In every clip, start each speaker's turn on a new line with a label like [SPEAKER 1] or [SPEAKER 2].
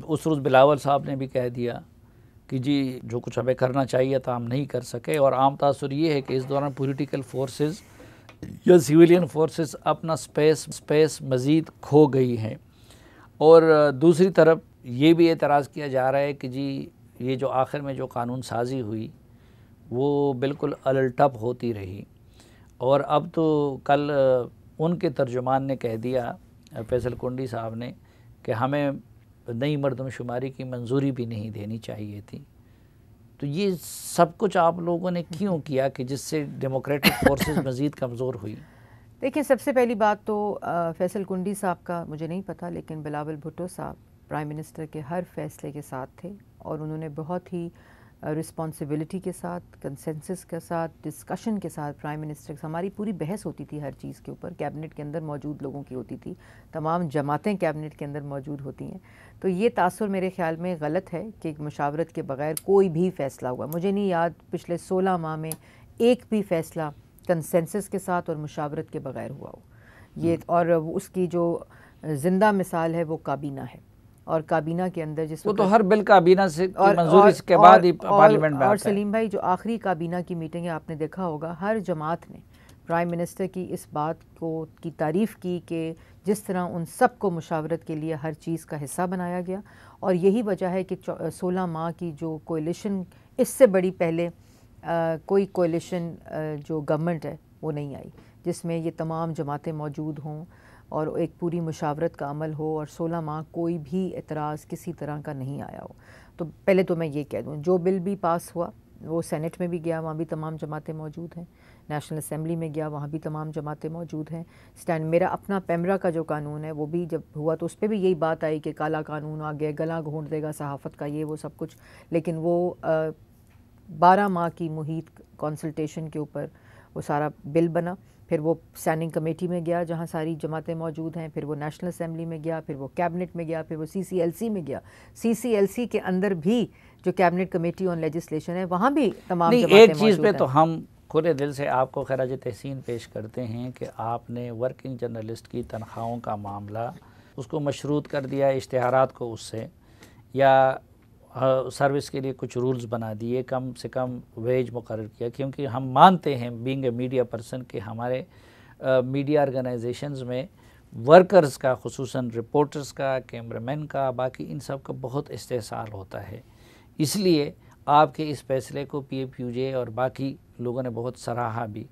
[SPEAKER 1] اس روز بلاول صاحب نے بھی کہہ دیا کہ جی جو کچھ ہمیں کرنا چاہیے تھا ہم نہیں کر سکے، اور عام تاثر یہ ہے کہ اس دوران پولیٹیکل فورسز یا سویلین فورسز اپنا سپیس مزید کھو گئی ہیں۔ اور دوسری طرف یہ بھی اعتراض کیا جا رہا ہے کہ جی یہ جو آخر میں جو قانون سازی ہوئی وہ بالکل الٹپ ہوتی رہی، اور اب تو کل ان کے ترجمان نے کہہ دیا، فیصل کنڈی صاحب نے، کہ ہمیں نئی مردم شماری کی منظوری بھی نہیں دینی چاہیے تھی۔ تو یہ سب کچھ آپ لوگوں نے کیوں کیا کہ جس سے ڈیموکریٹک فورسز مزید کمزور ہوئی؟
[SPEAKER 2] دیکھیں، سب سے پہلی بات تو فیصل کنڈی صاحب کا مجھے نہیں پتہ، لیکن بلاول بھٹو صاحب پرائم منسٹر کے ہر فیصلے کے ساتھ تھے، اور انہوں نے بہت ہی رسپانسبلٹی کے ساتھ، کنسنسس کے ساتھ، ڈسکشن کے ساتھ پرائم منسٹر، ہماری پوری بحث ہوتی تھی ہر چیز کے اوپر، کیبنٹ کے اندر موجود لوگوں کی ہوتی تھی، تمام جماعتیں کیبنٹ کے اندر موجود ہوتی ہیں۔ تو یہ تاثر میرے خیال میں غلط ہے کہ مشاورت کے بغیر کوئی بھی فیصلہ ہوا۔ مجھے نہیں یاد پچھلے 16 ماہ میں ایک بھی فیصلہ کنسنسس کے ساتھ اور مشاورت کے بغیر ہوا ہو۔ یہ اور اس کی جو زندہ مثال ہے وہ کابینہ ہے، اور کابینہ کے اندر جس
[SPEAKER 1] وہ تو ہر بل کابینہ سے منظوری کے بعد ہی پارلیمنٹ میں
[SPEAKER 2] اور
[SPEAKER 1] آتا ہے۔
[SPEAKER 2] سلیم بھائی، جو آخری کابینہ کی میٹنگ ہے آپ نے دیکھا ہوگا، ہر جماعت نے پرائم منسٹر کی اس بات کی تعریف کی کہ جس طرح ان سب کو مشاورت کے لیے ہر چیز کا حصہ بنایا گیا، اور یہی وجہ ہے کہ 16 ماہ کی جو کوئلیشن، اس سے بڑی پہلے کوئی کوئلیشن جو گورنمنٹ ہے وہ نہیں آئی جس میں یہ تمام جماعتیں موجود ہوں اور ایک پوری مشاورت کا عمل ہو، اور 16 ماہ کوئی بھی اعتراض کسی طرح کا نہیں آیا ہو۔ تو پہلے تو میں یہ کہہ دوں، جو بل بھی پاس ہوا وہ سینٹ میں بھی گیا، وہاں بھی تمام جماعتیں موجود ہیں، نیشنل اسمبلی میں گیا، وہاں بھی تمام جماعتیں موجود ہیں۔ میرا اپنا پیمرا کا جو قانون ہے وہ بھی جب ہوا تو اس پہ بھی یہی بات آئی کہ کالا قانون آ گیا، گلا گھونٹ دے گا صحافت کا، یہ وہ سب کچھ، لیکن وہ 12 ماہ کی محیط کنسلٹیشن کے اوپر وہ سارا بل بنا، پھر وہ اسٹینڈنگ کمیٹی میں گیا جہاں ساری جماعتیں موجود ہیں، پھر وہ نیشنل اسمبلی میں گیا، پھر وہ کیبنٹ میں گیا، پھر وہ CCLC میں گیا۔ CCLC کے اندر بھی جو کیبنٹ کمیٹی آن لیجسلیشن ہے وہاں بھی تمام جماعتیں موجود ہیں۔
[SPEAKER 1] ایک چیز پہ تو ہم کھلے دل سے آپ کو خراج تحسین پیش کرتے ہیں کہ آپ نے ورکنگ جرنلسٹ کی تنخواہوں کا معاملہ اس کو مشروط کر دیا اشتہارات کو اس سے، یا سروس کے لیے کچھ رولز بنا دیے، کم سے کم ویج مقرر کیا، کیونکہ ہم مانتے ہیں بینگ اے میڈیا پرسن کہ ہمارے میڈیا آرگنائزیشنز میں ورکرز کا، خصوصاً رپورٹرز کا، کیمرہ مین کا، باقی ان سب کا بہت استحصال ہوتا ہے۔ اس لیے آپ کے اس فیصلے کو PFUJ اور باقی لوگوں نے بہت سراہا بھی،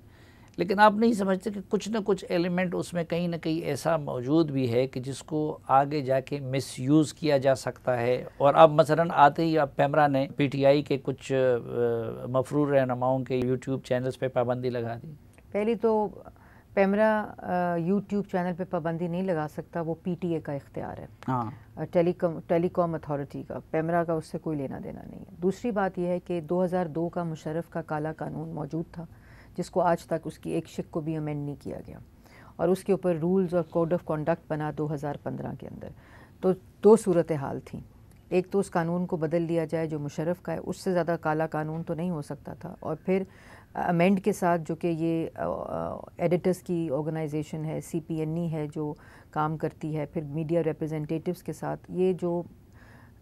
[SPEAKER 1] لیکن آپ نہیں سمجھتے کہ کچھ نہ کچھ ایلیمنٹ اس میں کہیں نہ کہیں ایسا موجود بھی ہے کہ جس کو آگے جا کے مس یوز کیا جا سکتا ہے؟ اور اب مثلا آتے ہی اب پیمرا نے PTI کے کچھ مفرور رہنماؤں کے YouTube چینلز پہ پابندی لگا دی۔
[SPEAKER 2] پہلی تو پیمرا YouTube چینل پہ پابندی نہیں لگا سکتا، وہ PTA کا اختیار ہے،
[SPEAKER 1] ہاں،
[SPEAKER 2] ٹیلی کام اتھارٹی کا، پیمرا کا اس سے کوئی لینا دینا نہیں ہے۔ دوسری بات یہ ہے کہ 2002 کا مشرف کا کالا قانون موجود تھا جس کو آج تک اس کی ایک شق کو بھی امینڈ نہیں کیا گیا، اور اس کے اوپر رولز اور کوڈ آف کنڈکٹ بنا 2015 کے اندر۔ تو دو صورتحال تھیں، ایک تو اس قانون کو بدل دیا جائے جو مشرف کا ہے، اس سے زیادہ کالا قانون تو نہیں ہو سکتا تھا، اور پھر امینڈ کے ساتھ جو کہ یہ ایڈیٹرز کی آرگنائزیشن ہے، CPNE ہے جو کام کرتی ہے، پھر میڈیا ریپرزنٹیٹیوز کے ساتھ یہ جو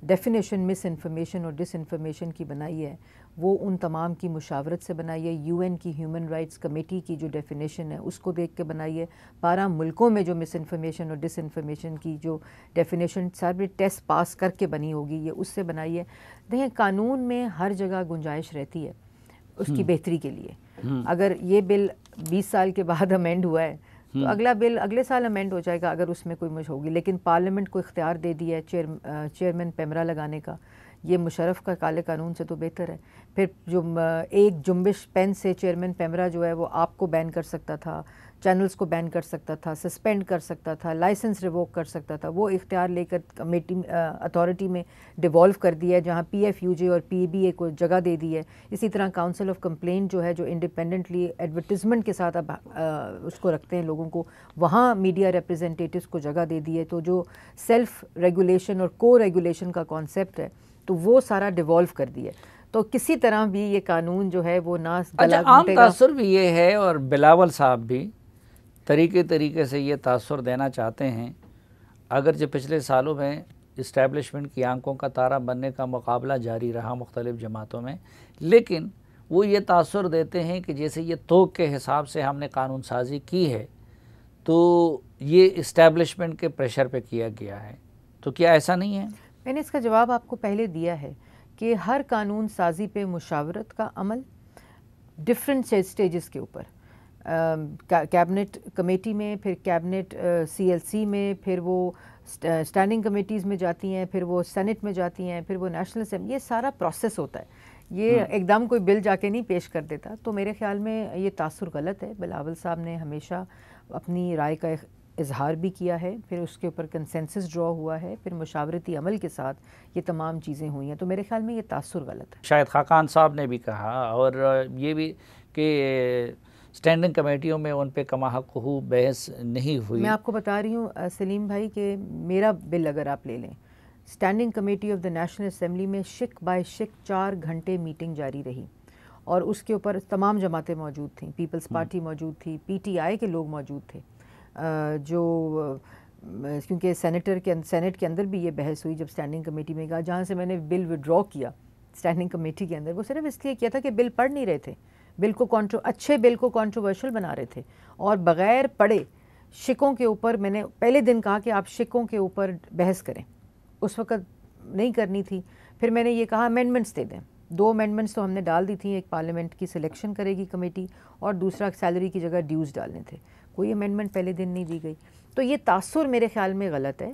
[SPEAKER 2] ڈیفینیشن مس انفارمیشن اور ڈس انفارمیشن کی بنائی ہے وہ ان تمام کی مشاورت سے بنائی ہے۔ UN کی ہیومن رائٹس کمیٹی کی جو ڈیفینیشن ہے اس کو دیکھ کے بنائی ہے۔ 12 ملکوں میں جو مس انفارمیشن اور ڈس انفارمیشن کی جو ڈیفینیشن سارے ٹیسٹ پاس کر کے بنی ہوگی، یہ اس سے بنائی ہے۔ دیکھیں، قانون میں ہر جگہ گنجائش رہتی ہے اس کی بہتری کے لیے۔ اگر یہ بل 20 سال کے بعد امینڈ ہوا ہے تو اگلا بل اگلے سال امینڈ ہو جائے گا اگر اس میں کوئی ہوگی، لیکن پارلیمنٹ کو اختیار دے دیا ہے چیئرمین پیمرا لگانے کا، یہ مشرف کا کالے قانون سے تو بہتر ہے۔ پھر جو ایک جنبش پین سے چیئرمین پیمرا جو ہے وہ آپ کو بین کر سکتا تھا، چینلز کو بین کر سکتا تھا، سسپینڈ کر سکتا تھا، لائسنس ریووک کر سکتا تھا، وہ اختیار لے کر کمیٹی اتھارٹی میں ڈیوالو کر دیا ہے، جہاں PFUJ اور PABA کو جگہ دے دی ہے۔ اسی طرح کاؤنسل آف کمپلینٹ جو ہے، جو انڈیپینڈنٹلی ایڈورٹیزمنٹ کے ساتھ اب اس کو رکھتے ہیں لوگوں کو، وہاں میڈیا ریپرزنٹیٹیوز کو جگہ دے دی ہے۔ تو جو سیلف ریگولیشن اور کو ریگولیشن کا کانسیپٹ ہے تو وہ سارا ڈیوالو کر دیا ہے۔ تو کسی طرح بھی یہ قانون جو ہے وہ نہ
[SPEAKER 1] عام تاثر بھی یہ ہے، اور بلاول صاحب بھی طریقے سے یہ تاثر دینا چاہتے ہیں، اگرچہ پچھلے سالوں میں اسٹیبلشمنٹ کی آنکھوں کا تارہ بننے کا مقابلہ جاری رہا مختلف جماعتوں میں، لیکن وہ یہ تاثر دیتے ہیں کہ جیسے یہ توق کے حساب سے ہم نے قانون سازی کی ہے تو یہ اسٹیبلشمنٹ کے پریشر پہ کیا گیا ہے، تو کیا ایسا نہیں ہے؟
[SPEAKER 2] میں نے اس کا جواب آپ کو پہلے دیا ہے کہ ہر قانون سازی پہ مشاورت کا عمل ڈفرینٹ سٹیجز کے اوپر، کیبنٹ کمیٹی میں، پھر کیبنٹ CLC میں، پھر وہ اسٹینڈنگ کمیٹیز میں جاتی ہیں، پھر وہ سینٹ میں جاتی ہیں، پھر وہ نیشنل اسمبلی، یہ سارا پروسیس ہوتا ہے، یہ ایک دم کوئی بل جا کے نہیں پیش کر دیتا۔ تو میرے خیال میں یہ تاثر غلط ہے۔ بلاول صاحب نے ہمیشہ اپنی رائے کا اظہار بھی کیا ہے، پھر اس کے اوپر کنسنسس ڈرا ہوا ہے، پھر مشاورتی عمل کے ساتھ یہ تمام چیزیں ہوئی ہیں، تو میرے خیال میں یہ تاثر غلط ہے۔
[SPEAKER 1] شاہد خاقان صاحب نے بھی کہا اور یہ بھی کہ اسٹینڈنگ کمیٹیوں میں ان پہ کما حق حقوق بحث نہیں ہوئی۔
[SPEAKER 2] میں آپ کو بتا رہی ہوں سلیم بھائی کہ میرا بل اگر آپ لے لیں، standing committee of the national assembly میں شک بائی شک 4 گھنٹے میٹنگ جاری رہی، اور اس کے اوپر تمام جماعتیں موجود تھیں، پیپلز پارٹی موجود تھی، PTI کے لوگ موجود تھے، جو کیونکہ سینٹ کے اندر بھی یہ بحث ہوئی جب اسٹینڈنگ کمیٹی میں گیا، جہاں سے میں نے بل وڈرا کیا اسٹینڈنگ کمیٹی کے اندر، وہ صرف اس لیے کیا تھا کہ بل پڑھ نہیں رہے تھے، بل کو اچھے بل کو کانٹروورشل بنا رہے تھے، اور بغیر پڑھے شکوں کے اوپر میں نے پہلے دن کہا کہ آپ شکوں کے اوپر بحث کریں، اس وقت نہیں کرنی تھی۔ پھر میں نے یہ کہا امینڈمنٹس دے دیں، 2 امینڈمنٹس تو ہم نے ڈال دی تھیں، ایک پارلیمنٹ کی سلیکشن کرے گی کمیٹی، اور دوسرا سیلری کی جگہ ڈیوز ڈالنے تھے، کوئی امینڈمنٹ پہلے دن نہیں دی گئی۔ تو یہ تاثر میرے خیال میں غلط ہے۔